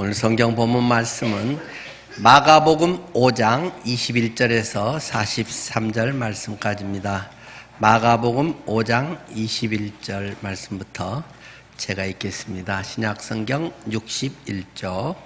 오늘 성경 본문 말씀은 마가복음 5장 21절에서 43절 말씀까지입니다. 마가복음 5장 21절 말씀부터 제가 읽겠습니다. 신약성경 61조.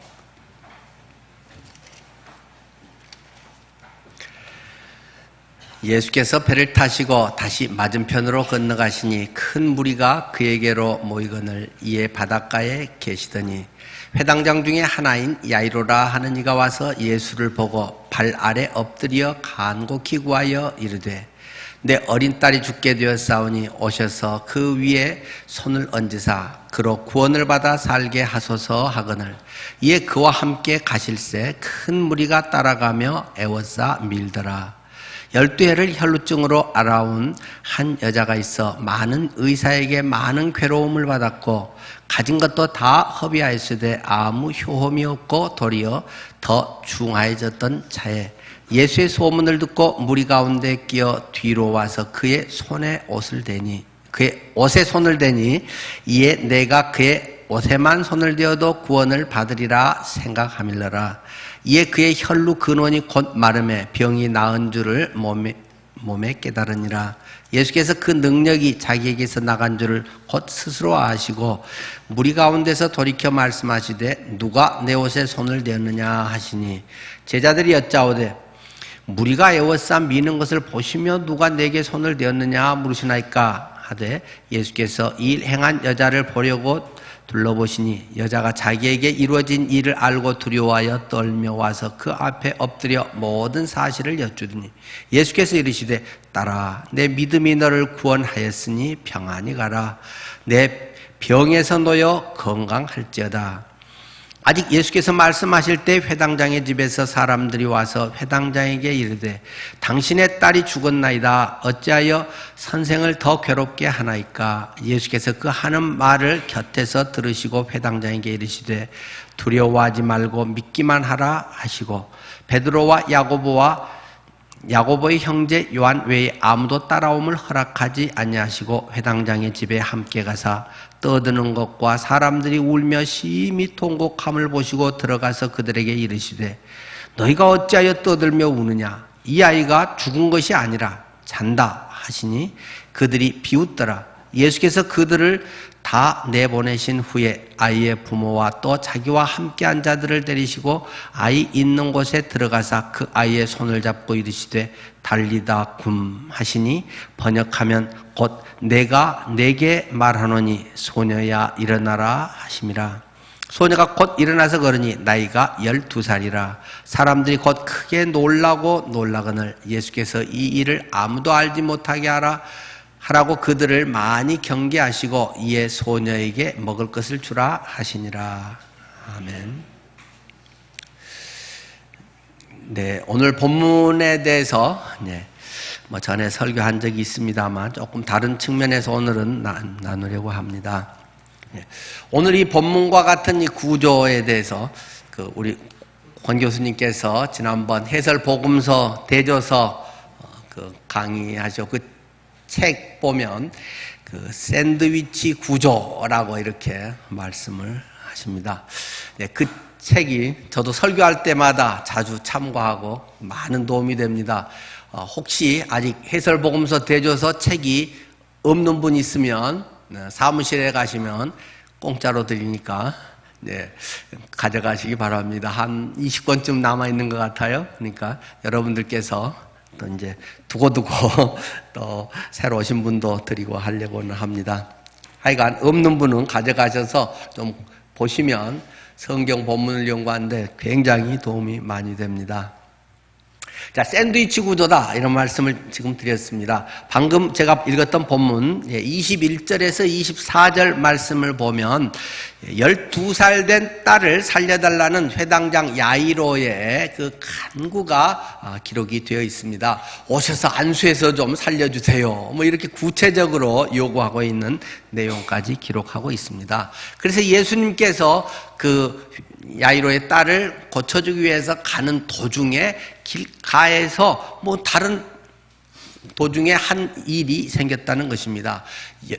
예수께서 배를 타시고 다시 맞은편으로 건너가시니 큰 무리가 그에게로 모이거늘 이에 바닷가에 계시더니 회당장 중에 하나인 야이로라 하는 이가 와서 예수를 보고 발 아래 엎드려 간곡히 구하여 이르되 내 어린 딸이 죽게 되었사오니 오셔서 그 위에 손을 얹으사 그로 구원을 받아 살게 하소서 하거늘 이에 그와 함께 가실새 큰 무리가 따라가며 애워싸 밀더라. 12해를 혈루증으로 앓아온 한 여자가 있어 많은 의사에게 많은 괴로움을 받았고 가진 것도 다 허비하였으되 아무 효험이 없고 도리어 더 중하여졌던 자에 예수의 소문을 듣고 무리 가운데 끼어 뒤로 와서 그의 손에 옷을 대니 그의 옷에 손을 대니 이에 내가 그의 옷에만 손을 대어도 구원을 받으리라 생각하밀러라. 이에 그의 혈루 근원이 곧 마름에 병이 나은 줄을 몸에 깨달으니라. 예수께서 그 능력이 자기에게서 나간 줄을 곧 스스로 아시고 무리 가운데서 돌이켜 말씀하시되 누가 내 옷에 손을 대었느냐 하시니 제자들이 여짜오되 무리가 애워싸 미는 것을 보시며 누가 내게 손을 대었느냐 물으시나이까 하되 예수께서 이 행한 여자를 보려고 둘러보시니 여자가 자기에게 이루어진 일을 알고 두려워하여 떨며 와서 그 앞에 엎드려 모든 사실을 여쭈더니 예수께서 이르시되 딸아 내 믿음이 너를 구원하였으니 평안히 가라. 내 병에서 놓여 건강할지어다. 아직 예수께서 말씀하실 때 회당장의 집에서 사람들이 와서 회당장에게 이르되 당신의 딸이 죽었나이다. 어찌하여 선생을 더 괴롭게 하나이까? 예수께서 그 하는 말을 곁에서 들으시고 회당장에게 이르시되 두려워하지 말고 믿기만 하라 하시고 베드로와 야고보의 형제 요한 외에 아무도 따라옴을 허락하지 아니하시고 회당장의 집에 함께 가사 떠드는 것과 사람들이 울며 심히 통곡함을 보시고 들어가서 그들에게 이르시되 너희가 어찌하여 떠들며 우느냐? 이 아이가 죽은 것이 아니라 잔다 하시니 그들이 비웃더라. 예수께서 그들을 다 내보내신 후에 아이의 부모와 또 자기와 함께한 자들을 데리시고 아이 있는 곳에 들어가사 그 아이의 손을 잡고 이르시되 달리다 굼 하시니 번역하면 곧 내가 내게 말하노니 소녀야 일어나라 하심이라. 소녀가 곧 일어나서 걸으니 나이가 12살이라. 사람들이 곧 크게 놀라거늘 예수께서 이 일을 아무도 알지 못하게 하라고 그들을 많이 경계하시고 이에 소녀에게 먹을 것을 주라 하시니라. 아멘. 네, 오늘 본문에 대해서 전에 설교한 적이 있습니다만 조금 다른 측면에서 오늘은 나누려고 합니다. 오늘 이 본문과 같은 이 구조에 대해서 우리 권 교수님께서 지난번 해설 복음서 대조서 강의하셔 책 보면 샌드위치 구조라고 이렇게 말씀을 하십니다. 그 책이 저도 설교할 때마다 자주 참고하고 많은 도움이 됩니다. 혹시 아직 해설 복음서 대조서 책이 없는 분 있으면 사무실에 가시면 공짜로 드리니까 가져가시기 바랍니다. 한 20권쯤 남아 있는 것 같아요. 그러니까 여러분들께서 또 이제 두고두고 또 새로 오신 분도 드리고 하려고는 합니다. 하여간 없는 분은 가져가셔서 좀 보시면 성경 본문을 연구하는데 굉장히 도움이 많이 됩니다. 자, 샌드위치 구조다 이런 말씀을 지금 드렸습니다. 방금 제가 읽었던 본문 21절에서 24절 말씀을 보면 12살 된 딸을 살려달라는 회당장 야이로의 그 간구가 기록이 되어 있습니다. 오셔서 안수해서 좀 살려주세요. 뭐 이렇게 구체적으로 요구하고 있는 내용까지 기록하고 있습니다. 그래서 예수님께서 그 야이로의 딸을 고쳐주기 위해서 가는 도중에 길가에서 뭐 다른 도중에 한 일이 생겼다는 것입니다.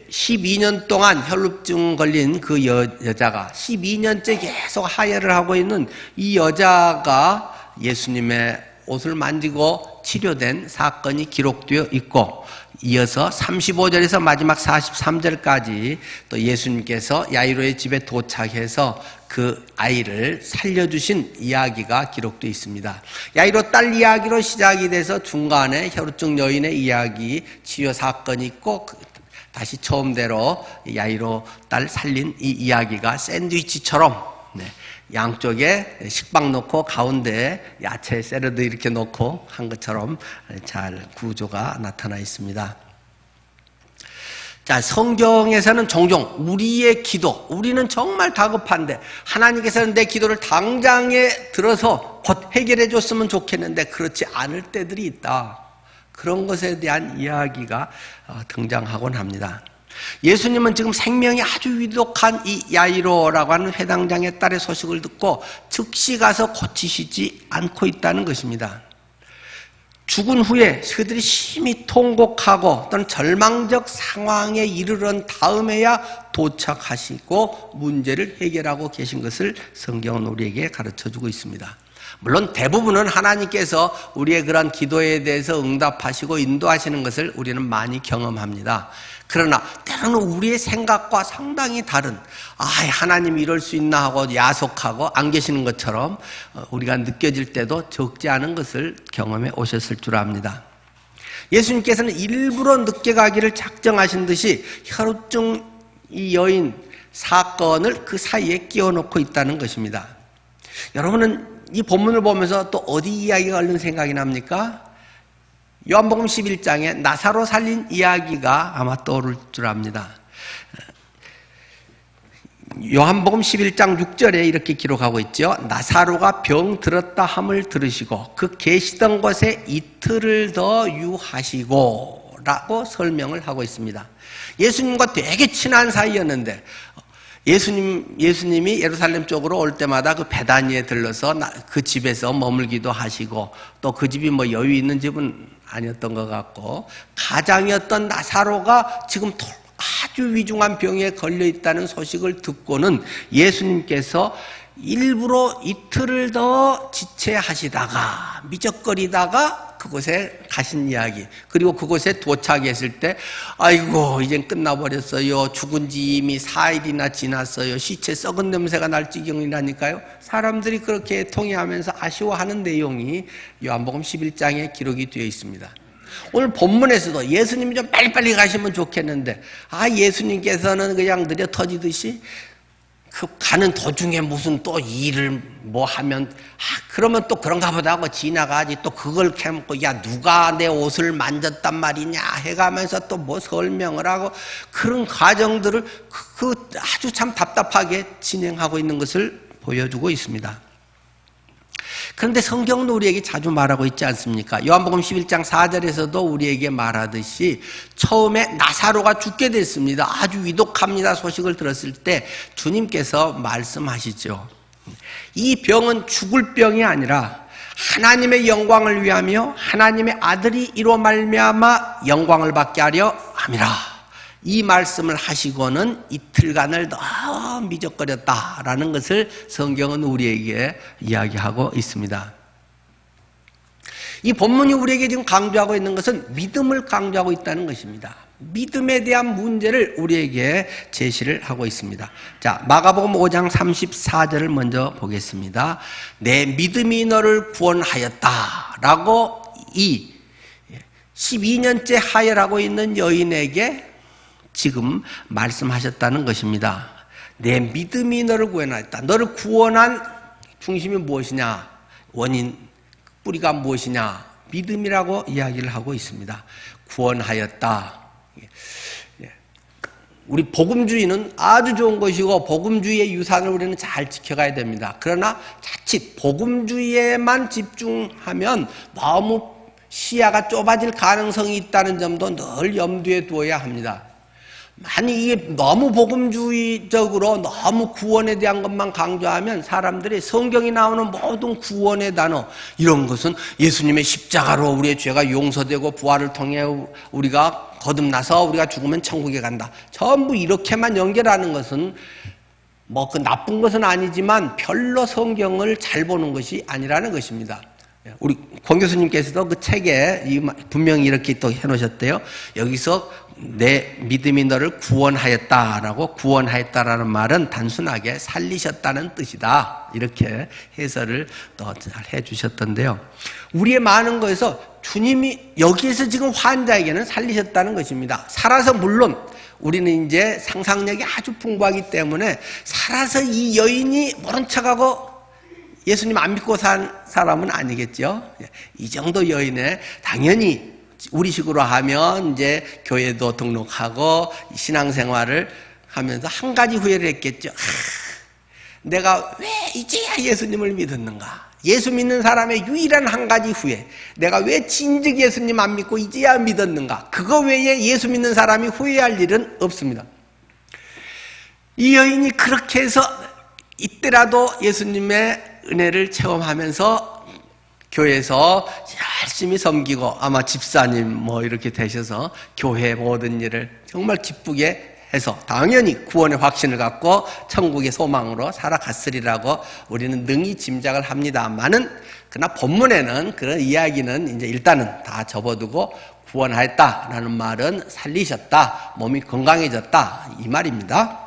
12년 동안 혈루증 걸린 그 여자가 12년째 계속 하혈을 하고 있는 이 여자가 예수님의 옷을 만지고 치료된 사건이 기록되어 있고, 이어서 35절에서 마지막 43절까지 또 예수님께서 야이로의 집에 도착해서 그 아이를 살려주신 이야기가 기록되어 있습니다. 야이로 딸 이야기로 시작이 돼서 중간에 혈루증 여인의 이야기, 치유 사건이 있고, 다시 처음대로 야이로 딸 살린 이 이야기가 샌드위치처럼, 양쪽에 식빵 넣고 가운데 야채 샐러드 이렇게 넣고 한 것처럼 잘 구조가 나타나 있습니다. 자, 성경에서는 종종 우리의 기도, 우리는 정말 다급한데 하나님께서는 내 기도를 당장에 들어서 곧 해결해 줬으면 좋겠는데 그렇지 않을 때들이 있다. 그런 것에 대한 이야기가 등장하곤 합니다. 예수님은 지금 생명이 아주 위독한 이 야이로라고 하는 회당장의 딸의 소식을 듣고 즉시 가서 고치시지 않고 있다는 것입니다. 죽은 후에 그들이 심히 통곡하고 또는 절망적 상황에 이르른 다음에야 도착하시고 문제를 해결하고 계신 것을 성경은 우리에게 가르쳐주고 있습니다. 물론 대부분은 하나님께서 우리의 그런 기도에 대해서 응답하시고 인도하시는 것을 우리는 많이 경험합니다. 그러나 때로는 우리의 생각과 상당히 다른, 하나님이 이럴 수 있나 하고 야속하고 안 계시는 것처럼 우리가 느껴질 때도 적지 않은 것을 경험해 오셨을 줄 압니다. 예수님께서는 일부러 늦게 가기를 작정하신 듯이 혈루증 이 여인 사건을 그 사이에 끼워놓고 있다는 것입니다. 여러분은 이 본문을 보면서 또 어디 이야기가 얼른 생각이 납니까? 요한복음 11장에 나사로 살린 이야기가 아마 떠오를 줄 압니다. 요한복음 11장 6절에 이렇게 기록하고 있죠. 나사로가 병 들었다 함을 들으시고 그 계시던 곳에 이틀을 더 유하시고 라고 설명을 하고 있습니다. 예수님과 되게 친한 사이였는데 예수님이 예루살렘 쪽으로 올 때마다 그 베다니에 들러서 그 집에서 머물기도 하시고, 또 그 집이 뭐 여유 있는 집은 아니었던 것 같고, 가장이었던 나사로가 지금 아주 위중한 병에 걸려 있다는 소식을 듣고는 예수님께서 일부러 이틀을 더 지체하시다가 미적거리다가 그곳에 가신 이야기, 그리고 그곳에 도착했을 때 아이고 이젠 끝나버렸어요, 죽은 지 이미 4일이나 지났어요, 시체 썩은 냄새가 날 지경이라니까요. 사람들이 그렇게 통해하면서 아쉬워하는 내용이 요한복음 11장에 기록이 되어 있습니다. 오늘 본문에서도 예수님이 좀 빨리빨리 가시면 좋겠는데 예수님께서는 그냥 느려 터지듯이 그 가는 도중에 무슨 또 일을 뭐 하면 그러면 또 그런가 보다 하고 지나가지, 또 그걸 캐먹고 누가 내 옷을 만졌단 말이냐 해가면서 또 뭐 설명을 하고 그런 과정들을 아주 참 답답하게 진행하고 있는 것을 보여주고 있습니다. 그런데 성경은 우리에게 자주 말하고 있지 않습니까? 요한복음 11장 4절에서도 우리에게 말하듯이 처음에 나사로가 죽게 됐습니다. 아주 위독합니다. 소식을 들었을 때 주님께서 말씀하시죠. 이 병은 죽을 병이 아니라 하나님의 영광을 위하며 하나님의 아들이 이로 말미암아 영광을 받게 하려 함이라. 이 말씀을 하시고는 이틀간을 더 미적거렸다라는 것을 성경은 우리에게 이야기하고 있습니다. 이 본문이 우리에게 지금 강조하고 있는 것은 믿음을 강조하고 있다는 것입니다. 믿음에 대한 문제를 우리에게 제시를 하고 있습니다. 자, 마가복음 5장 34절을 먼저 보겠습니다. 내 믿음이 너를 구원하였다라고 이 12년째 하혈하고 있는 여인에게 지금 말씀하셨다는 것입니다. 내 믿음이 너를 구원하였다. 너를 구원한 중심이 무엇이냐? 원인, 뿌리가 무엇이냐? 믿음이라고 이야기를 하고 있습니다. 구원하였다. 우리 복음주의는 아주 좋은 것이고 복음주의의 유산을 우리는 잘 지켜가야 됩니다. 그러나 자칫 복음주의에만 집중하면 너무 시야가 좁아질 가능성이 있다는 점도 늘 염두에 두어야 합니다. 만약 이게 너무 복음주의적으로 너무 구원에 대한 것만 강조하면 사람들이 성경이 나오는 모든 구원의 단어 이런 것은 예수님의 십자가로 우리의 죄가 용서되고 부활을 통해 우리가 거듭나서 우리가 죽으면 천국에 간다. 전부 이렇게만 연결하는 것은 뭐 그 나쁜 것은 아니지만 별로 성경을 잘 보는 것이 아니라는 것입니다. 우리 권 교수님께서도 그 책에 분명히 이렇게 또 해놓으셨대요. 여기서 내 믿음이 너를 구원하였다라고, 구원하였다라는 말은 단순하게 살리셨다는 뜻이다, 이렇게 해설을 또 잘 해주셨던데요. 우리의 많은 거에서 주님이 여기에서 지금 환자에게는 살리셨다는 것입니다. 살아서, 물론 우리는 이제 상상력이 아주 풍부하기 때문에 살아서 이 여인이 모른 척하고 예수님 안 믿고 산 사람은 아니겠죠. 이 정도 여인에 당연히 우리식으로 하면 이제 교회도 등록하고 신앙생활을 하면서 한 가지 후회를 했겠죠. 내가 왜 이제야 예수님을 믿었는가? 예수 믿는 사람의 유일한 한 가지 후회, 내가 왜 진즉 예수님 안 믿고 이제야 믿었는가? 그거 외에 예수 믿는 사람이 후회할 일은 없습니다. 이 여인이 그렇게 해서 이때라도 예수님의 은혜를 체험하면서 교회에서 열심히 섬기고, 아마 집사님 뭐 이렇게 되셔서 교회 모든 일을 정말 기쁘게 해서 당연히 구원의 확신을 갖고 천국의 소망으로 살아갔으리라고 우리는 능히 짐작을 합니다만은, 그러나 본문에는 그런 이야기는 이제 일단은 다 접어두고 구원하였다라는 말은 살리셨다, 몸이 건강해졌다, 이 말입니다.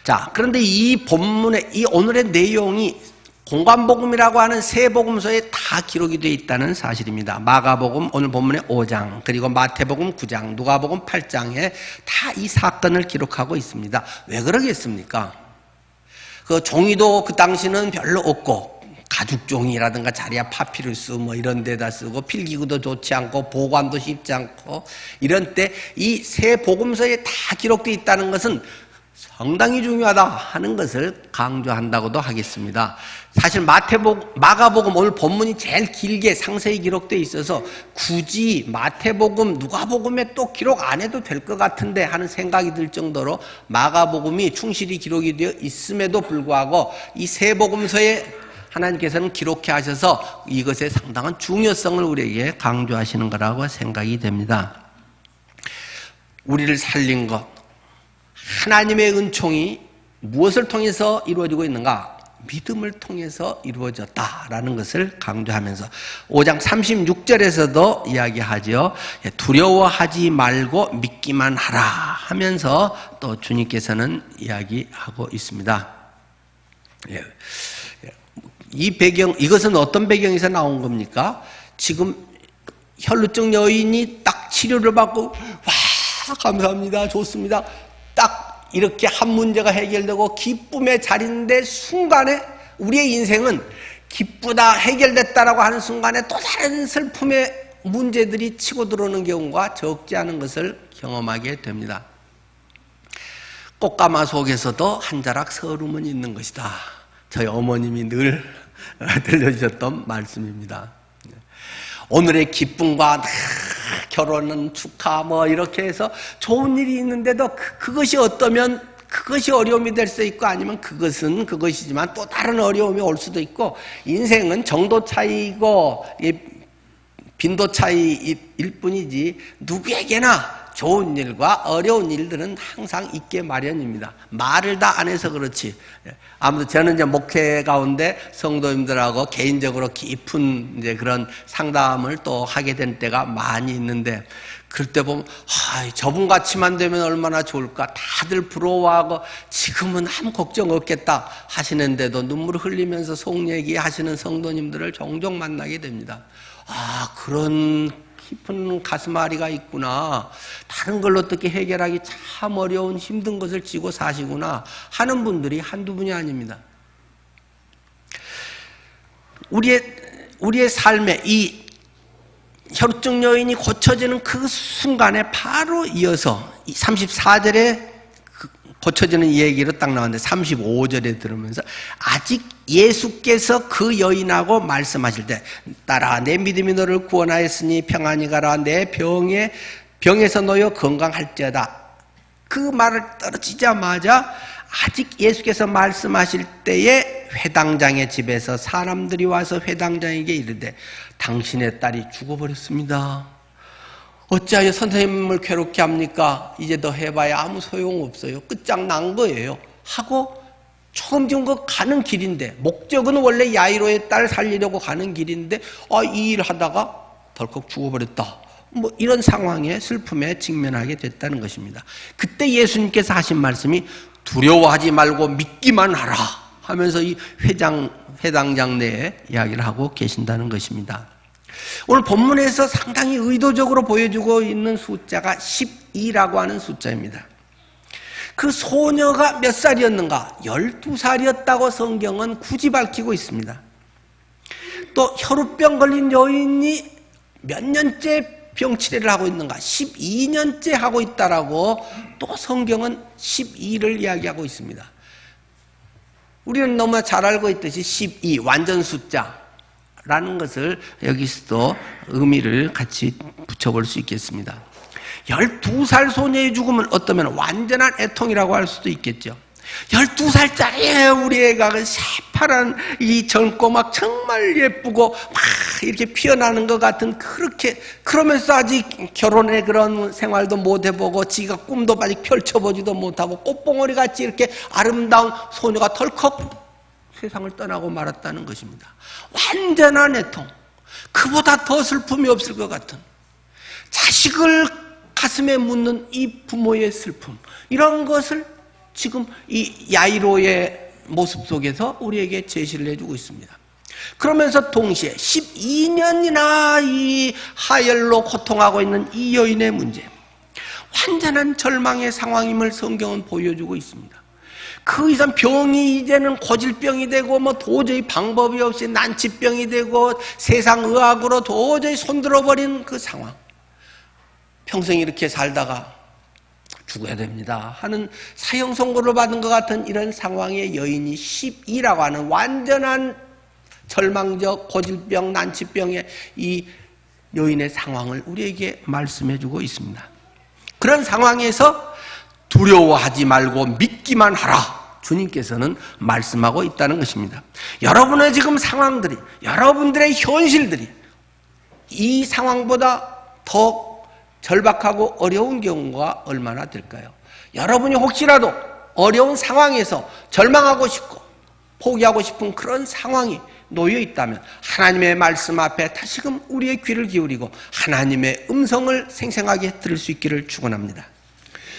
자, 그런데 이 본문의, 이 오늘의 내용이 공관복음이라고 하는 세 복음서에 다 기록이 되어 있다는 사실입니다. 마가복음 오늘 본문의 5장, 그리고 마태복음 9장, 누가복음 8장에 다 이 사건을 기록하고 있습니다. 왜 그러겠습니까? 그 종이도 그 당시는 별로 없고, 가죽종이라든가 자리아 파피루스 뭐 이런 데다 쓰고, 필기구도 좋지 않고 보관도 쉽지 않고, 이런 때 이 세 복음서에 다 기록되어 있다는 것은 상당히 중요하다 하는 것을 강조한다고도 하겠습니다. 사실 마가복음 오늘 본문이 제일 길게 상세히 기록되어 있어서 굳이 마태복음, 누가복음에 또 기록 안 해도 될 것 같은데 하는 생각이 들 정도로 마가복음이 충실히 기록이 되어 있음에도 불구하고 이 세 복음서에 하나님께서는 기록해 하셔서 이것의 상당한 중요성을 우리에게 강조하시는 거라고 생각이 됩니다. 우리를 살린 것, 하나님의 은총이 무엇을 통해서 이루어지고 있는가? 믿음을 통해서 이루어졌다라는 것을 강조하면서 5장 36절에서도 이야기하죠. 두려워하지 말고 믿기만 하라 하면서 또 주님께서는 이야기하고 있습니다. 이 배경, 이것은 어떤 배경에서 나온 겁니까? 지금 혈루증 여인이 딱 치료를 받고, 와, 감사합니다, 좋습니다, 딱 이렇게 한 문제가 해결되고 기쁨의 자리인데, 순간에 우리의 인생은 기쁘다, 해결됐다라고 하는 순간에 또 다른 슬픔의 문제들이 치고 들어오는 경우가 적지 않은 것을 경험하게 됩니다. 꽃가마 속에서도 한 자락 서름은 있는 것이다, 저희 어머님이 늘 들려주셨던 말씀입니다. 오늘의 기쁨과 결혼은 축하 뭐 이렇게 해서 좋은 일이 있는데도 그것이 어떠면 그것이 어려움이 될 수 있고, 아니면 그것은 그것이지만 또 다른 어려움이 올 수도 있고, 인생은 정도 차이고 빈도 차이일 뿐이지 누구에게나 좋은 일과 어려운 일들은 항상 있게 마련입니다. 말을 다 안 해서 그렇지. 아무튼 저는 이제 목회 가운데 성도님들하고 개인적으로 깊은 이제 그런 상담을 또 하게 된 때가 많이 있는데, 그럴 때 보면 저분 같이만 되면 얼마나 좋을까, 다들 부러워하고 지금은 아무 걱정 없겠다 하시는데도 눈물을 흘리면서 속 얘기하시는 성도님들을 종종 만나게 됩니다. 그런 깊은 가슴앓이가 있구나, 다른 걸로 어떻게 해결하기 참 어려운 힘든 것을 지고 사시구나 하는 분들이 한두 분이 아닙니다. 우리의 삶에 이 혈루증 여인이 고쳐지는 그 순간에 바로 이어서 34절에 고쳐지는 얘기로 딱 나왔는데, 35절에 들으면서 아직 예수께서 그 여인하고 말씀하실 때, 딸아 내 믿음이 너를 구원하였으니 평안히 가라, 내 병에서 놓여 건강할지어다. 그 말을 떨어지자마자 아직 예수께서 말씀하실 때에 회당장의 집에서 사람들이 와서 회당장에게 이르되 당신의 딸이 죽어버렸습니다. 어찌하여 선생님을 괴롭게 합니까? 이제 더 해봐야 아무 소용없어요. 끝장난 거예요. 하고 처음 지금 그 가는 길인데, 목적은 원래 야이로의 딸 살리려고 가는 길인데 이 일 하다가 덜컥 죽어버렸다. 뭐 이런 상황에 슬픔에 직면하게 됐다는 것입니다. 그때 예수님께서 하신 말씀이 두려워하지 말고 믿기만 하라 하면서 이 회당장 내에 이야기를 하고 계신다는 것입니다. 오늘 본문에서 상당히 의도적으로 보여주고 있는 숫자가 12라고 하는 숫자입니다. 그 소녀가 몇 살이었는가? 12살이었다고 성경은 굳이 밝히고 있습니다. 또 혈우병 걸린 여인이 몇 년째 병치레를 하고 있는가? 12년째 하고 있다라고 또 성경은 12를 이야기하고 있습니다. 우리는 너무 잘 알고 있듯이 12 완전 숫자라는 것을 여기서도 의미를 같이 붙여볼 수 있겠습니다. 12살 소녀의 죽음은 어떠면 완전한 애통이라고 할 수도 있겠죠. 12살짜리 우리 애가 그 새파란 이 젊고 막 정말 예쁘고 막 이렇게 피어나는 것 같은 그러면서 아직 결혼의 그런 생활도 못 해보고 지가 꿈도 아직 펼쳐보지도 못하고 꽃봉오리 같이 이렇게 아름다운 소녀가 덜컥 세상을 떠나고 말았다는 것입니다. 완전한 애통. 그보다 더 슬픔이 없을 것 같은, 자식을 가슴에 묻는 이 부모의 슬픔, 이런 것을 지금 이 야이로의 모습 속에서 우리에게 제시를 해주고 있습니다. 그러면서 동시에 12년이나 이 하열로 고통하고 있는 이 여인의 문제, 완전한 절망의 상황임을 성경은 보여주고 있습니다. 그 이상 병이 이제는 고질병이 되고 뭐 도저히 방법이 없이 난치병이 되고 세상 의학으로 도저히 손들어버린 그 상황, 평생 이렇게 살다가 죽어야 됩니다 하는 사형 선고를 받은 것 같은 이런 상황의 여인이 12라고 하는 완전한 절망적 고질병 난치병의 이 여인의 상황을 우리에게 말씀해 주고 있습니다. 그런 상황에서 두려워하지 말고 믿기만 하라, 주님께서는 말씀하고 있다는 것입니다. 여러분의 지금 상황들이, 여러분들의 현실들이 이 상황보다 더 절박하고 어려운 경우가 얼마나 될까요? 여러분이 혹시라도 어려운 상황에서 절망하고 싶고 포기하고 싶은 그런 상황이 놓여 있다면 하나님의 말씀 앞에 다시금 우리의 귀를 기울이고 하나님의 음성을 생생하게 들을 수 있기를 축원합니다.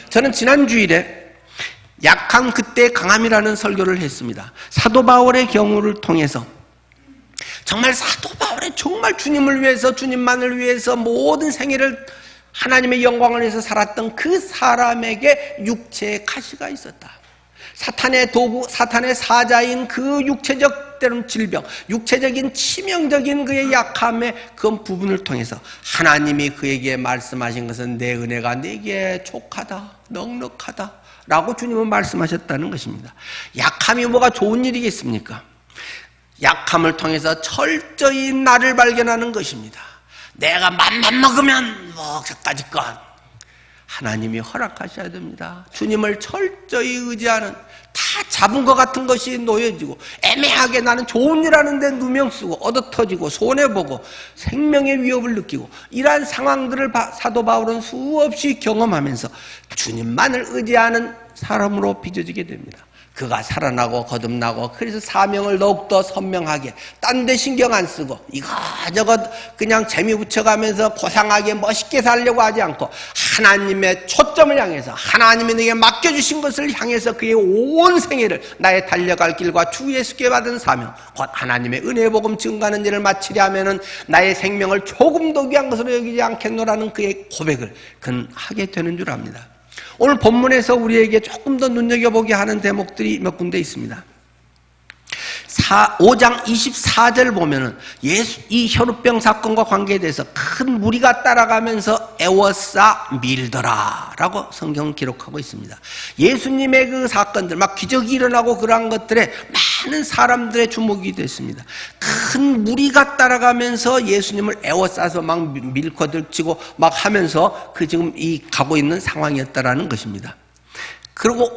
저는 지난 주일에 약한 그때 강함이라는 설교를 했습니다. 사도 바울의 경우를 통해서 정말 사도 바울의 정말 주님을 위해서, 주님만을 위해서 모든 생애를 하나님의 영광을 위해서 살았던 그 사람에게 육체의 가시가 있었다. 사탄의 도구, 사탄의 사자인 그 육체적 때론 질병, 육체적인 치명적인 그의 약함의 그 부분을 통해서 하나님이 그에게 말씀하신 것은 내 은혜가 네게 족하다, 넉넉하다 라고 주님은 말씀하셨다는 것입니다. 약함이 뭐가 좋은 일이겠습니까? 약함을 통해서 철저히 나를 발견하는 것입니다. 내가 맘만 먹으면 뭐 저까지 것, 하나님이 허락하셔야 됩니다. 주님을 철저히 의지하는, 다 잡은 것 같은 것이 놓여지고 애매하게 나는 좋은 일 하는데 누명 쓰고 얻어터지고 손해보고 생명의 위협을 느끼고 이러한 상황들을 사도 바울은 수없이 경험하면서 주님만을 의지하는 사람으로 빚어지게 됩니다. 그가 살아나고 거듭나고 그래서 사명을 더욱더 선명하게 딴 데 신경 안 쓰고 이것저것 그냥 재미 붙여가면서 고상하게 멋있게 살려고 하지 않고 하나님의 초점을 향해서 하나님이 내게 맡겨주신 것을 향해서 그의 온 생애를 나의 달려갈 길과 주 예수께 받은 사명 곧 하나님의 은혜의 복음 증가하는 일을 마치려 하면은 나의 생명을 조금도 귀한 것으로 여기지 않겠노라는 그의 고백을 그는 하게 되는 줄 압니다. 오늘 본문에서 우리에게 조금 더 눈여겨보게 하는 대목들이 몇 군데 있습니다. 5장 24절 보면은 이 혈우병 사건과 관계에 대해서 큰 무리가 따라가면서 애워싸 밀더라 라고 성경은 기록하고 있습니다. 예수님의 그 사건들, 막 기적이 일어나고 그러한 것들에 많은 사람들의 주목이 됐습니다. 큰 무리가 따라가면서 예수님을 애워싸서 막 밀고 들치고 막 하면서 그 지금 이 가고 있는 상황이었다라는 것입니다. 그리고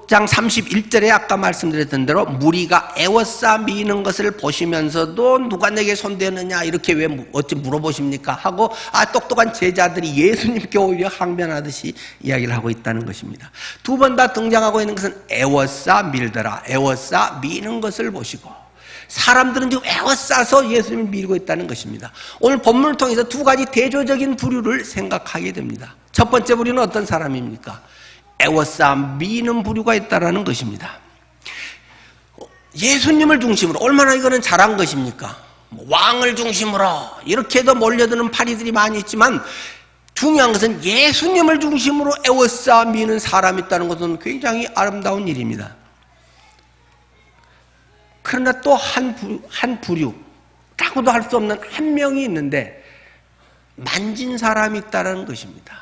5장 31절에 아까 말씀드렸던 대로 무리가 애워싸 미는 것을 보시면서도 누가 내게 손대느냐 이렇게 왜 어찌 물어보십니까 하고 똑똑한 제자들이 예수님께 오히려 항변하듯이 이야기를 하고 있다는 것입니다. 두 번 다 등장하고 있는 것은 애워싸 밀더라, 애워싸 미는 것을 보시고, 사람들은 지금 애워싸서 예수님을 밀고 있다는 것입니다. 오늘 본문을 통해서 두 가지 대조적인 부류를 생각하게 됩니다. 첫 번째 부류는 어떤 사람입니까? 애워싸 미는 부류가 있다는 것입니다. 예수님을 중심으로 얼마나 이거는 잘한 것입니까? 왕을 중심으로 이렇게도 몰려드는 파리들이 많이 있지만 중요한 것은 예수님을 중심으로 애워싸 미는 사람이 있다는 것은 굉장히 아름다운 일입니다. 그러나 또 한 부류라고도 할 수 없는 한 명이 있는데 만진 사람이 있다는 것입니다.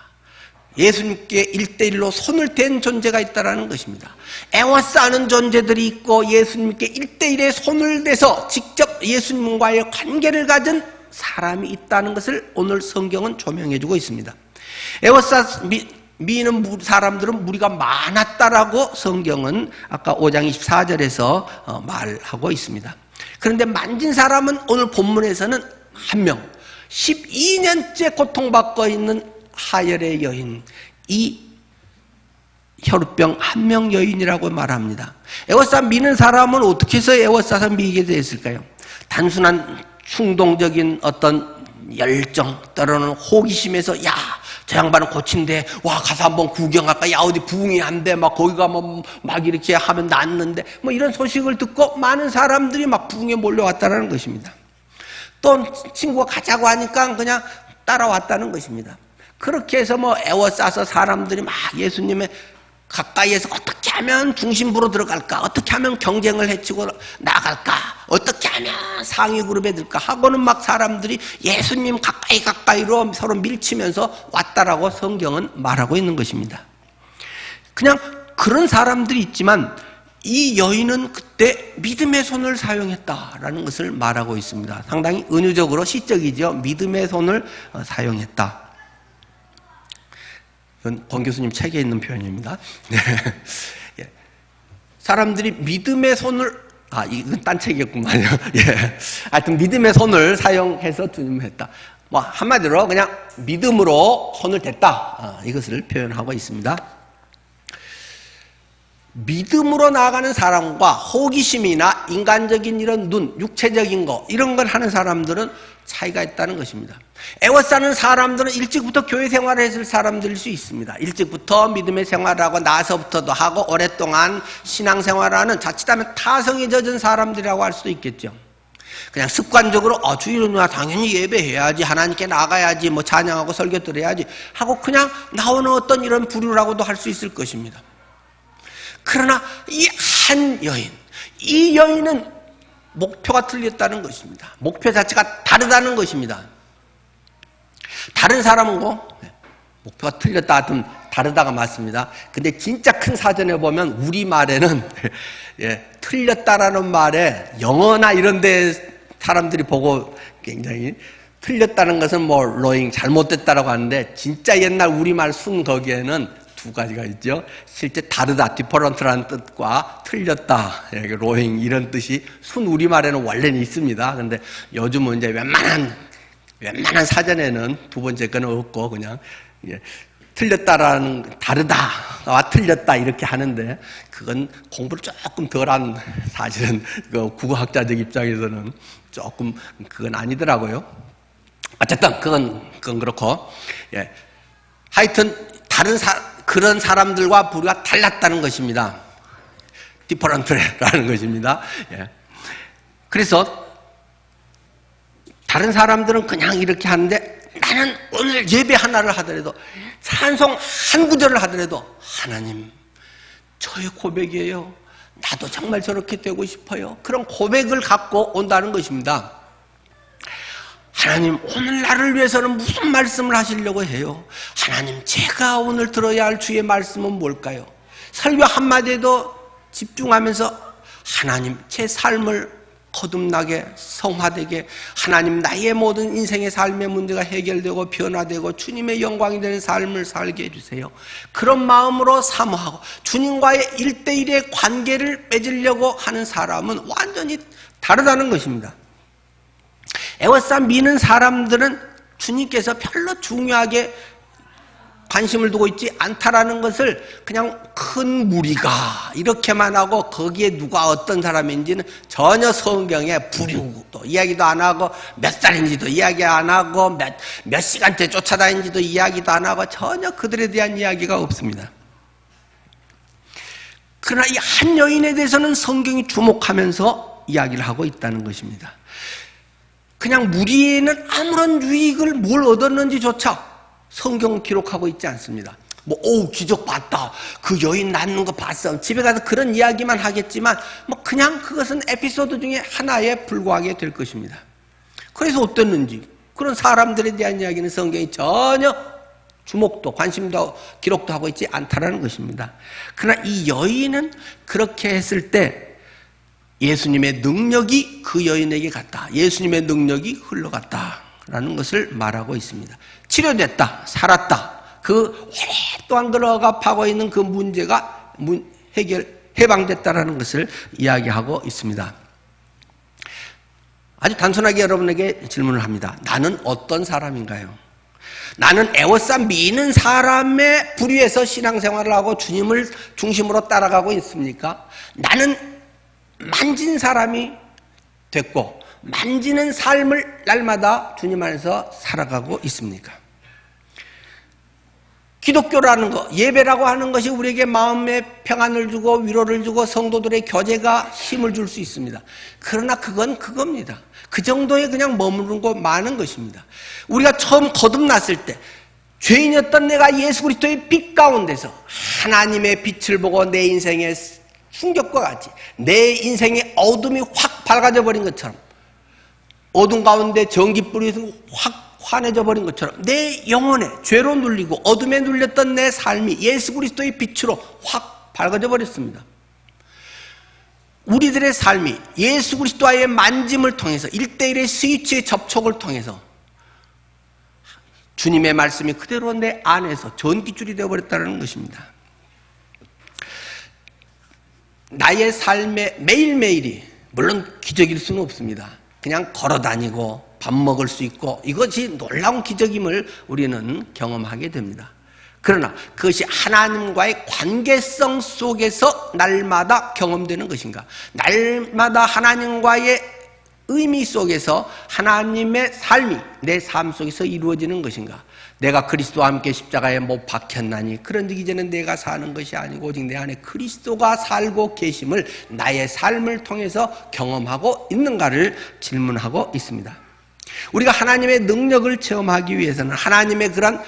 예수님께 1대1로 손을 댄 존재가 있다는 것입니다. 애워싸는 존재들이 있고 예수님께 1대1에 손을 대서 직접 예수님과의 관계를 가진 사람이 있다는 것을 오늘 성경은 조명해주고 있습니다. 애워싸 미는 사람들은 무리가 많았다라고 성경은 아까 5장 24절에서 말하고 있습니다. 그런데 만진 사람은 오늘 본문에서는 한 명, 12년째 고통받고 있는 하열의 여인, 이 혈우병 한 명 여인이라고 말합니다. 애워싸 미는 사람은 어떻게 해서 애워싸서 미게 되었을까요? 단순한 충동적인 어떤 열정, 때로는 호기심에서 저 양반은 고친데 가서 한번 구경할까, 어디 부흥이 안 돼, 거기 가면 막 이렇게 하면 낫는데 이런 소식을 듣고 많은 사람들이 막 부흥에 몰려왔다는 것입니다. 또 친구가 가자고 하니까 그냥 따라왔다는 것입니다. 그렇게 해서 애워싸서 사람들이 막 예수님의 가까이에서 어떻게 하면 중심부로 들어갈까, 어떻게 하면 경쟁을 해치고 나갈까, 어떻게 하면 상위 그룹에 들까 하고는 막 사람들이 예수님 가까이로 서로 밀치면서 왔다라고 성경은 말하고 있는 것입니다. 그냥 그런 사람들이 있지만 이 여인은 그때 믿음의 손을 사용했다라는 것을 말하고 있습니다. 상당히 은유적으로 시적이죠. 믿음의 손을 사용했다. 이건 권 교수님 책에 있는 표현입니다. 사람들이 믿음의 손을, 이건 딴 책이었구만요. 하여튼 믿음의 손을 사용해서 주님했다. 한마디로 그냥 믿음으로 손을 댔다. 이것을 표현하고 있습니다. 믿음으로 나아가는 사람과 호기심이나 인간적인 이런 육체적인 거, 이런 걸 하는 사람들은 차이가 있다는 것입니다. 애워싸는 사람들은 일찍부터 교회 생활을 했을 사람들일 수 있습니다. 일찍부터 믿음의 생활을 하고 나서부터도 하고 오랫동안 신앙생활하는 자칫하면 타성에 젖은 사람들이라고 할 수도 있겠죠. 그냥 습관적으로 주일은 당연히 예배해야지, 하나님께 나가야지, 찬양하고 설교 들어야지 하고 그냥 나오는 어떤 이런 부류라고도 할 수 있을 것입니다. 그러나 이 한 여인, 이 여인은 목표가 틀렸다는 것입니다. 목표 자체가 다르다는 것입니다. 다른 사람하고 목표가 틀렸다 하든 다르다가 맞습니다. 근데 진짜 큰 사전에 보면 우리말에는 틀렸다라는 말에 영어나 이런 데 사람들이 보고 굉장히 틀렸다는 것은 로잉, 잘못됐다라고 하는데 진짜 옛날 우리말 순 거기에는 두 가지가 있죠. 실제 다르다, different라는 뜻과 틀렸다, 로잉 이런 뜻이 순 우리말에는 원래는 있습니다. 근데 요즘은 이제 웬만한 사전에는 두 번째 거는 없고 그냥 틀렸다라는, 다르다와 틀렸다 이렇게 하는데 그건 공부를 조금 덜한, 사실은 국어학자적 입장에서는 조금 그건 아니더라고요. 어쨌든 그건 그렇고, 하여튼 그런 사람들과 부류가 달랐다는 것입니다. 디퍼런트라는 것입니다. 그래서 다른 사람들은 그냥 이렇게 하는데 나는 오늘 예배 하나를 하더라도, 찬송 한 구절을 하더라도 하나님, 저의 고백이에요. 나도 정말 저렇게 되고 싶어요. 그런 고백을 갖고 온다는 것입니다. 하나님, 오늘 나를 위해서는 무슨 말씀을 하시려고 해요? 하나님, 제가 오늘 들어야 할 주의 말씀은 뭘까요? 설교 한마디에도 집중하면서 하나님, 제 삶을 거듭나게 성화되게 하나님 나의 모든 인생의 삶의 문제가 해결되고 변화되고 주님의 영광이 되는 삶을 살게 해주세요. 그런 마음으로 사모하고 주님과의 1대1의 관계를 맺으려고 하는 사람은 완전히 다르다는 것입니다. 애워싸 미는 사람들은 주님께서 별로 중요하게 관심을 두고 있지 않다라는 것을 그냥 큰 무리가 이렇게만 하고 거기에 누가 어떤 사람인지는 전혀 성경에 부류도 이야기도 안 하고 몇 살인지도 이야기 안 하고 몇 시간째 쫓아다니는지도 이야기도 안 하고 전혀 그들에 대한 이야기가 없습니다. 그러나 이 한 여인에 대해서는 성경이 주목하면서 이야기를 하고 있다는 것입니다. 그냥 무리에는 아무런 유익을 뭘 얻었는지조차 성경은 기록하고 있지 않습니다. 기적 봤다. 그 여인 낳는 거 봤어. 집에 가서 그런 이야기만 하겠지만, 그냥 그것은 에피소드 중에 하나에 불과하게 될 것입니다. 그래서 어땠는지, 그런 사람들에 대한 이야기는 성경이 전혀 주목도, 관심도, 기록도 하고 있지 않다라는 것입니다. 그러나 이 여인은 그렇게 했을 때 예수님의 능력이 그 여인에게 갔다. 예수님의 능력이 흘러갔다라는 것을 말하고 있습니다. 치료됐다, 살았다. 그 오랫동안 들어가 파고 있는 그 문제가 해방됐다라는 것을 이야기하고 있습니다. 아주 단순하게 여러분에게 질문을 합니다. 나는 어떤 사람인가요? 나는 애워싸 미는 사람의 부류에서 신앙생활을 하고 주님을 중심으로 따라가고 있습니까? 나는 만진 사람이 됐고 만지는 삶을 날마다 주님 안에서 살아가고 있습니까? 기독교라는 것, 예배라고 하는 것이 우리에게 마음의 평안을 주고 위로를 주고 성도들의 교제가 힘을 줄 수 있습니다. 그러나 그건 그겁니다. 그 정도에 그냥 머무르고 마는 것입니다. 우리가 처음 거듭났을 때 죄인이었던 내가 예수 그리스도의 빛 가운데서 하나님의 빛을 보고 내 인생의 충격과 같이 내 인생의 어둠이 확 밝아져 버린 것처럼 어둠 가운데 전기불이 확 환해져 버린 것처럼 내 영혼에 죄로 눌리고 어둠에 눌렸던 내 삶이 예수 그리스도의 빛으로 확 밝아져 버렸습니다. 우리들의 삶이 예수 그리스도와의 만짐을 통해서 1대1의 스위치의 접촉을 통해서 주님의 말씀이 그대로 내 안에서 전기줄이 되어버렸다는 것입니다. 나의 삶의 매일매일이 물론 기적일 수는 없습니다. 그냥 걸어다니고 밥 먹을 수 있고 이것이 놀라운 기적임을 우리는 경험하게 됩니다. 그러나 그것이 하나님과의 관계성 속에서 날마다 경험되는 것인가? 날마다 하나님과의 의미 속에서 하나님의 삶이 내 삶 속에서 이루어지는 것인가? 내가 그리스도와 함께 십자가에 못 박혔나니 그런즉 이제는 내가 사는 것이 아니고 오직 내 안에 그리스도가 살고 계심을 나의 삶을 통해서 경험하고 있는가를 질문하고 있습니다. 우리가 하나님의 능력을 체험하기 위해서는 하나님의 그런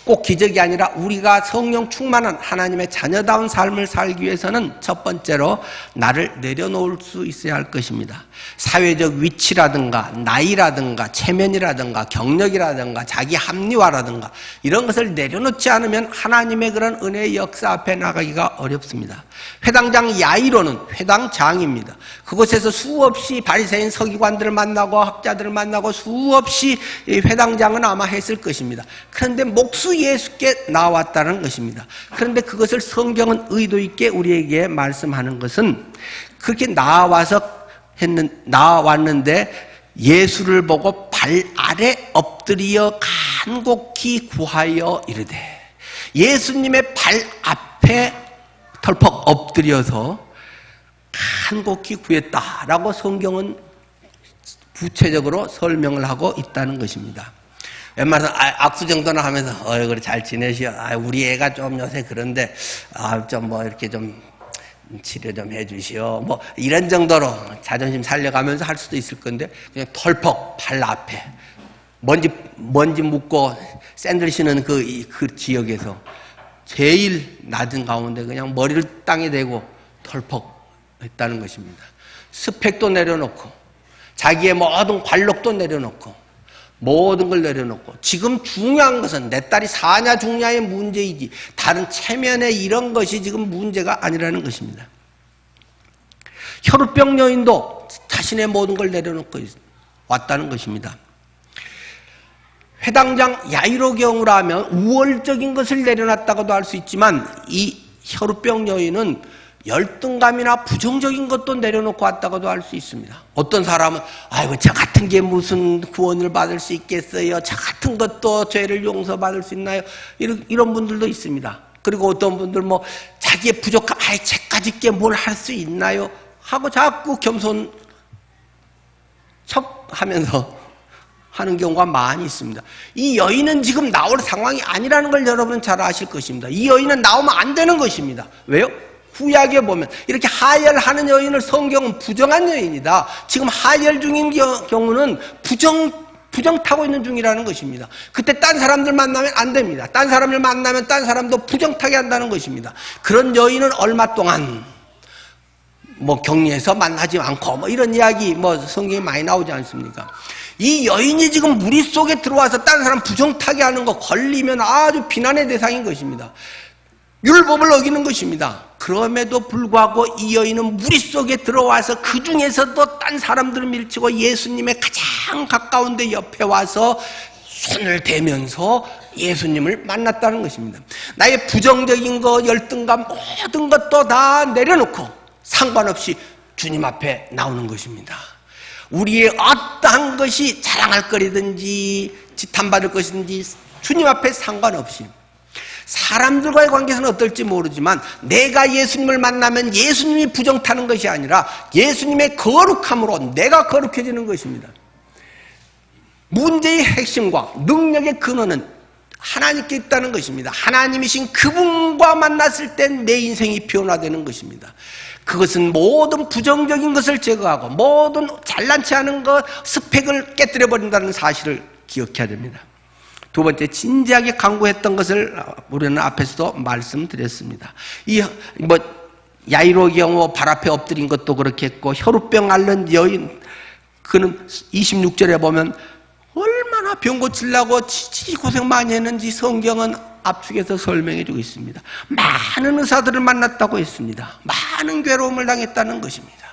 꼭 기적이 아니라 우리가 성령 충만한 하나님의 자녀다운 삶을 살기 위해서는 첫 번째로 나를 내려놓을 수 있어야 할 것입니다. 사회적 위치라든가 나이라든가 체면이라든가 경력이라든가 자기 합리화라든가 이런 것을 내려놓지 않으면 하나님의 그런 은혜의 역사 앞에 나가기가 어렵습니다. 회당장 야이로는 회당장입니다. 그곳에서 수없이 바리새인 서기관들을 만나고 학자들을 만나고 수없이 회당장은 아마 했을 것입니다. 그런데 목수 예수께 나왔다는 것입니다. 그런데 그것을 성경은 의도 있게 우리에게 말씀하는 것은 그렇게 나왔는데 예수를 보고 발 아래 엎드려 간곡히 구하여 이르되 예수님의 발 앞에 털퍽 엎드려서 간곡히 구했다라고 성경은 구체적으로 설명을 하고 있다는 것입니다. 웬만해서 악수 정도나 하면서 그래 잘 지내시오. 우리 애가 좀 요새 그런데 좀 이렇게 좀 치료 좀 해주시오. 이런 정도로 자존심 살려가면서 할 수도 있을 건데 그냥 털퍽 발 앞에 먼지 묻고 샌들 신는 그 지역에서 제일 낮은 가운데 그냥 머리를 땅에 대고 털퍽 했다는 것입니다. 스펙도 내려놓고 자기의 모든 관록도 내려놓고 모든 걸 내려놓고 지금 중요한 것은 내 딸이 사냐 죽냐의 문제이지 다른 체면의 이런 것이 지금 문제가 아니라는 것입니다. 혈우병 여인도 자신의 모든 걸 내려놓고 왔다는 것입니다. 회당장 야이로 경우라 하면 우월적인 것을 내려놨다고도 할 수 있지만 이 혈우병 여인은 열등감이나 부정적인 것도 내려놓고 왔다고도 할 수 있습니다. 어떤 사람은 아이고 저 같은 게 무슨 구원을 받을 수 있겠어요? 저 같은 것도 죄를 용서받을 수 있나요? 이런 분들도 있습니다. 그리고 어떤 분들 뭐 자기의 부족함, 아이 쟤까지 게 뭘 할 수 있나요? 하고 자꾸 겸손 척하면서 하는 경우가 많이 있습니다. 이 여인은 지금 나올 상황이 아니라는 걸 여러분은 잘 아실 것입니다. 이 여인은 나오면 안 되는 것입니다. 왜요? 구약에 보면 이렇게 하혈하는 여인을 성경은 부정한 여인이다. 지금 하혈 중인 경우는 부정 타고 있는 중이라는 것입니다. 그때 딴 사람들 만나면 안 됩니다. 딴 사람을 만나면 딴 사람도 부정 타게 한다는 것입니다. 그런 여인은 얼마 동안 뭐 격리해서 만나지 않고 뭐 이런 이야기 뭐 성경에 많이 나오지 않습니까? 이 여인이 지금 무리 속에 들어와서 다른 사람 부정타게 하는 거 걸리면 아주 비난의 대상인 것입니다. 율법을 어기는 것입니다. 그럼에도 불구하고 이 여인은 무리 속에 들어와서 그 중에서도 딴 사람들을 밀치고 예수님의 가장 가까운 데 옆에 와서 손을 대면서 예수님을 만났다는 것입니다. 나의 부정적인 거, 열등감 모든 것도 다 내려놓고 상관없이 주님 앞에 나오는 것입니다. 우리의 어떠한 것이 자랑할 거리든지 지탄받을 것이든지 주님 앞에 상관없이 사람들과의 관계에서는 어떨지 모르지만 내가 예수님을 만나면 예수님이 부정타는 것이 아니라 예수님의 거룩함으로 내가 거룩해지는 것입니다. 문제의 핵심과 능력의 근원은 하나님께 있다는 것입니다. 하나님이신 그분과 만났을 땐 내 인생이 변화되는 것입니다. 그것은 모든 부정적인 것을 제거하고 모든 잘난치 않은 것, 스펙을 깨뜨려버린다는 사실을 기억해야 됩니다. 두 번째, 진지하게 강구했던 것을 우리는 앞에서도 말씀드렸습니다. 야이로 경우 발 앞에 엎드린 것도 그렇겠고 혈우병 앓는 여인, 그는 26절에 보면 얼마나 병 고치려고 지지 고생 많이 했는지 성경은 압축해서 설명해 주고 있습니다. 많은 의사들을 만났다고 했습니다. 많은 괴로움을 당했다는 것입니다.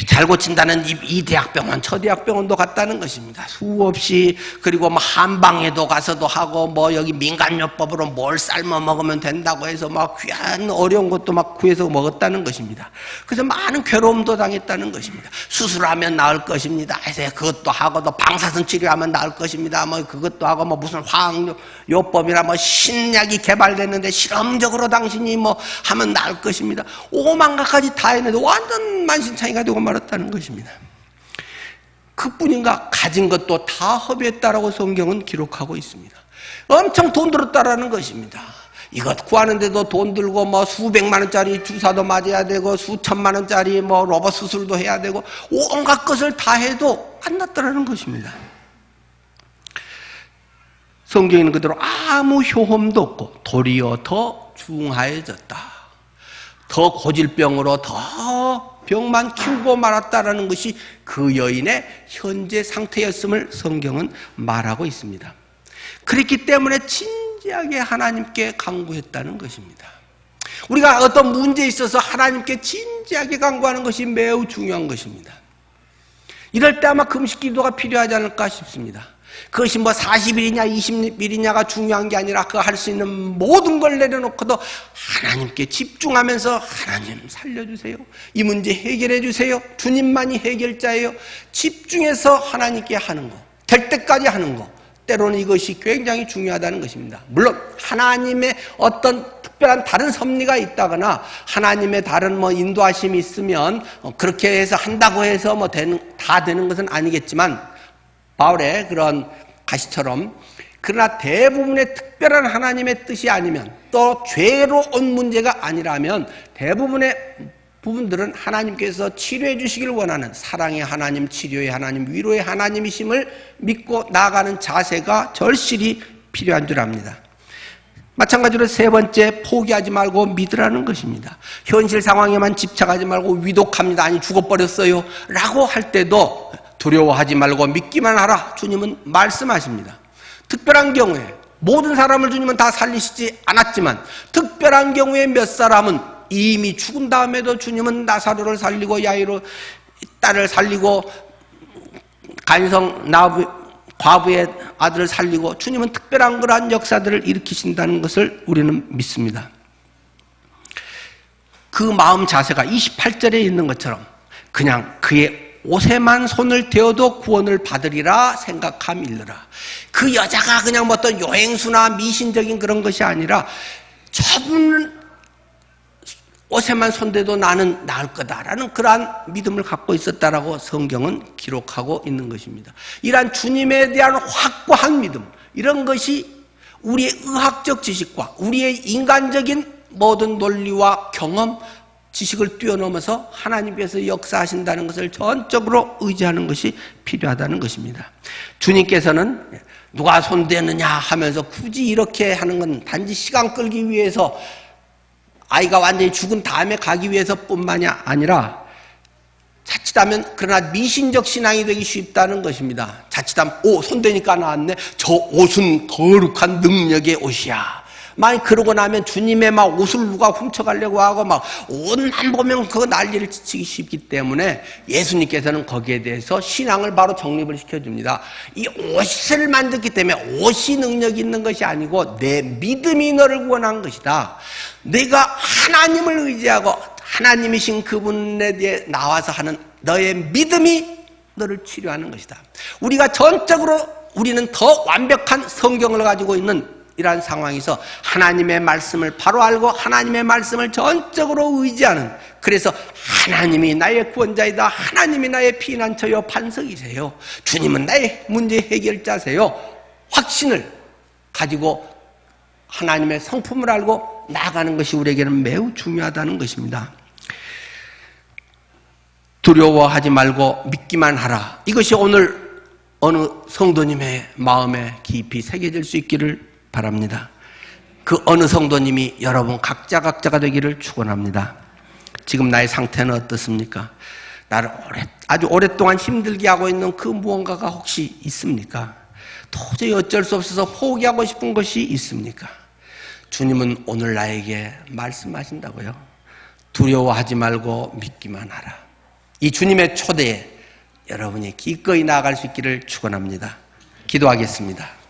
잘 고친다는 이 대학병원 저 대학병원도 갔다는 것입니다. 수없이. 그리고 뭐 한방에도 가서도 하고 뭐 여기 민간요법으로 뭘 삶아 먹으면 된다고 해서 막 귀한 어려운 것도 막 구해서 먹었다는 것입니다. 그래서 많은 괴로움도 당했다는 것입니다. 수술하면 나을 것입니다. 그래서 그것도 하고 또 방사선 치료하면 나을 것입니다. 뭐 그것도 하고 뭐 무슨 화학요법이나 뭐 신약이 개발됐는데 실험적으로 당신이 뭐 하면 나을 것입니다. 오만 가지 다 했는데 완전 만신창이가 되고 말았다는 것입니다. 그뿐인가 가진 것도 다 허비했다라고 성경은 기록하고 있습니다. 엄청 돈 들었다라는 것입니다. 이것 구하는데도 돈 들고 뭐 수백만 원짜리 주사도 맞아야 되고 수천만 원짜리 뭐 로봇 수술도 해야 되고 온갖 것을 다 해도 안 낫더라는 것입니다. 성경에는 그대로 아무 효험도 없고 도리어 더 중하해졌다. 더 고질병으로 더 병만 키우고 말았다라는 것이 그 여인의 현재 상태였음을 성경은 말하고 있습니다. 그렇기 때문에 진지하게 하나님께 간구했다는 것입니다. 우리가 어떤 문제에 있어서 하나님께 진지하게 간구하는 것이 매우 중요한 것입니다. 이럴 때 아마 금식 기도가 필요하지 않을까 싶습니다. 그것이 뭐 40일이냐 20일이냐가 중요한 게 아니라 그 할 수 있는 모든 걸 내려놓고도 하나님께 집중하면서 하나님 살려주세요. 이 문제 해결해 주세요. 주님만이 해결자예요. 집중해서 하나님께 하는 거, 될 때까지 하는 거, 때로는 이것이 굉장히 중요하다는 것입니다. 물론 하나님의 어떤 특별한 다른 섭리가 있다거나 하나님의 다른 뭐 인도하심이 있으면 그렇게 해서 한다고 해서 뭐 다 되는 것은 아니겠지만 바울의 그런 가시처럼 그러나 대부분의 특별한 하나님의 뜻이 아니면 또 죄로 온 문제가 아니라면 대부분의 부분들은 하나님께서 치료해 주시길 원하는 사랑의 하나님, 치료의 하나님, 위로의 하나님이심을 믿고 나아가는 자세가 절실히 필요한 줄 압니다. 마찬가지로 세 번째, 포기하지 말고 믿으라는 것입니다. 현실 상황에만 집착하지 말고 위독합니다. 아니 죽어버렸어요 라고 할 때도 두려워하지 말고 믿기만 하라. 주님은 말씀하십니다. 특별한 경우에 모든 사람을 주님은 다 살리시지 않았지만 특별한 경우에 몇 사람은 이미 죽은 다음에도 주님은 나사로를 살리고 야이로 딸을 살리고 간성 과부의 아들을 살리고 주님은 특별한 그러한 역사들을 일으키신다는 것을 우리는 믿습니다. 그 마음 자세가 28절에 있는 것처럼 그냥 그의 옷에만 손을 대어도 구원을 받으리라 생각함일러라. 그 여자가 그냥 뭐 어떤 여행수나 미신적인 그런 것이 아니라 저분 옷에만 손대도 나는 나을 거다라는 그러한 믿음을 갖고 있었다라고 성경은 기록하고 있는 것입니다. 이러한 주님에 대한 확고한 믿음, 이런 것이 우리의 의학적 지식과 우리의 인간적인 모든 논리와 경험, 지식을 뛰어넘어서 하나님께서 역사하신다는 것을 전적으로 의지하는 것이 필요하다는 것입니다. 주님께서는 누가 손대느냐 하면서 굳이 이렇게 하는 건 단지 시간 끌기 위해서, 아이가 완전히 죽은 다음에 가기 위해서뿐만이 아니라 자칫하면 그러나 미신적 신앙이 되기 쉽다는 것입니다. 자칫하면 손대니까 나왔네, 저 옷은 거룩한 능력의 옷이야. 만약 그러고 나면 주님의 막 옷을 누가 훔쳐가려고 하고 막 옷만 보면 그거 난리를 치기 쉽기 때문에 예수님께서는 거기에 대해서 신앙을 바로 정립을 시켜줍니다. 이 옷을 만들기 때문에 옷이 능력이 있는 것이 아니고 내 믿음이 너를 구원한 것이다. 내가 하나님을 의지하고 하나님이신 그분에 대해 나와서 하는 너의 믿음이 너를 치료하는 것이다. 우리가 전적으로 우리는 더 완벽한 성경을 가지고 있는 이러한 상황에서 하나님의 말씀을 바로 알고 하나님의 말씀을 전적으로 의지하는, 그래서 하나님이 나의 구원자이다, 하나님이 나의 피난처요 반석이세요, 주님은 나의 문제 해결자세요, 확신을 가지고 하나님의 성품을 알고 나아가는 것이 우리에게는 매우 중요하다는 것입니다. 두려워하지 말고 믿기만 하라. 이것이 오늘 어느 성도님의 마음에 깊이 새겨질 수 있기를 바랍니다. 그 어느 성도님이 여러분 각자가 되기를 축원합니다. 지금 나의 상태는 어떻습니까? 나를 아주 오랫동안 힘들게 하고 있는 그 무언가가 혹시 있습니까? 도저히 어쩔 수 없어서 포기하고 싶은 것이 있습니까? 주님은 오늘 나에게 말씀하신다고요. 두려워하지 말고 믿기만 하라. 이 주님의 초대에 여러분이 기꺼이 나아갈 수 있기를 축원합니다. 기도하겠습니다.